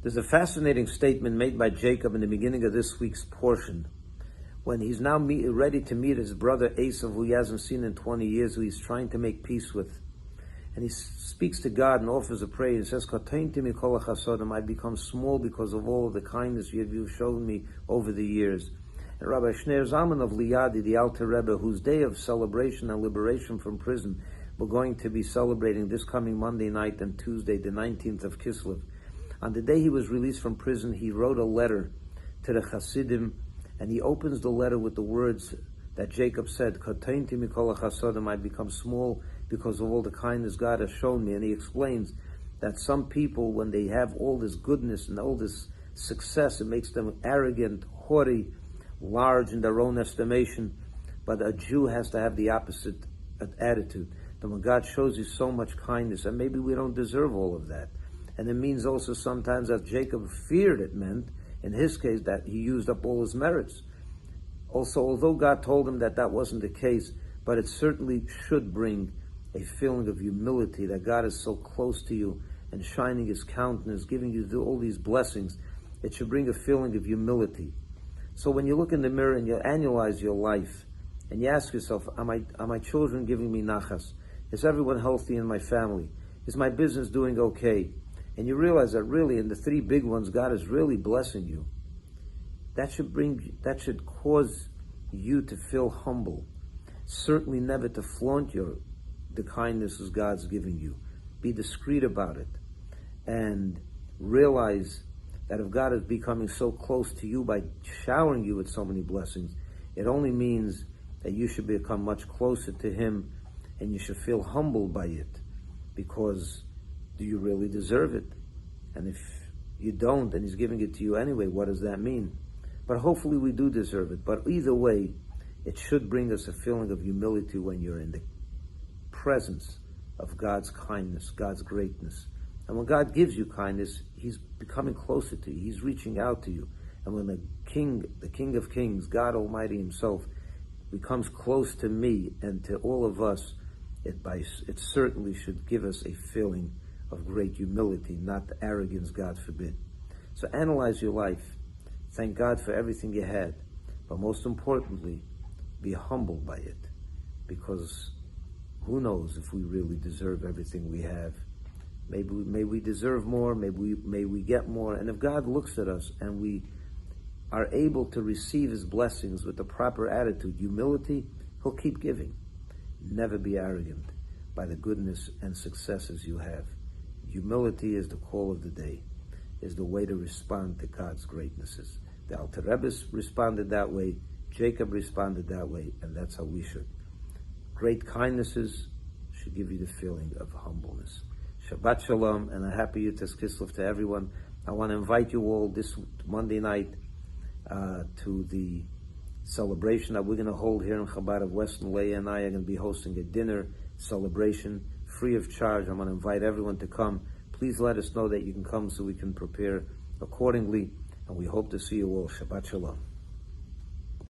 There's a fascinating statement made by Jacob in the beginning of this week's portion, when he's now ready to meet his brother Esau, who he hasn't seen in 20 years, who he's trying to make peace with. And he speaks to God and offers a prayer. He says, I become small because of all of the kindness you've shown me over the years. And Rabbi Shneir Zalman of Liadi, the Alter Rebbe, whose day of celebration and liberation from prison we're going to be celebrating this coming Monday night and Tuesday, the 19th of Kislev. On the day he was released from prison, he wrote a letter to the Hasidim, and he opens the letter with the words that Jacob said, I become small because of all the kindness God has shown me. And he explains that some people, when they have all this goodness and all this success, it makes them arrogant, haughty, large in their own estimation. But a Jew has to have the opposite attitude. That when God shows you so much kindness, and maybe we don't deserve all of that. And it means also sometimes that Jacob feared it meant, in his case, that he used up all his merits. Also, although God told him that that wasn't the case, but it certainly should bring a feeling of humility, that God is so close to you and shining his countenance, giving you all these blessings. It should bring a feeling of humility. So when you look in the mirror and you analyze your life, and you ask yourself, are my children giving me nachas? Is everyone healthy in my family? Is my business doing okay? And you realize that really in the three big ones, God is really blessing you. That should cause you to feel humble. Certainly never to flaunt the kindnesses God's giving you. Be discreet about it. And realize that if God is becoming so close to you by showering you with so many blessings, it only means that you should become much closer to him, and you should feel humbled by it, because do you really deserve it? And if you don't, and he's giving it to you anyway, what does that mean? But hopefully we do deserve it. But either way, it should bring us a feeling of humility when you're in the presence of God's kindness, God's greatness. And when God gives you kindness, he's becoming closer to you. He's reaching out to you. And when the King of Kings, God Almighty himself, becomes close to me and to all of us, it certainly should give us a feeling of great humility, not arrogance, God forbid. So analyze your life. Thank God for everything you had. But most importantly, be humbled by it. Because who knows if we really deserve everything we have. May we deserve more, may we get more. And if God looks at us and we are able to receive his blessings with the proper attitude, humility, he'll keep giving. Never be arrogant by the goodness and successes you have. Humility is the call of the day, is the way to respond to God's greatnesses. The Alter Rebbe responded that way, Jacob responded that way, and that's how we should. Great kindnesses should give you the feeling of humbleness. Shabbat Shalom, and a happy Yutes Kislev to everyone. I want to invite you all this Monday night to the celebration that we're going to hold here in Chabad of Weston. Leah and I are going to be hosting a dinner celebration free of charge. I'm going to invite everyone to come. Please let us know that you can come so we can prepare accordingly, and we hope to see you all. Shabbat Shalom.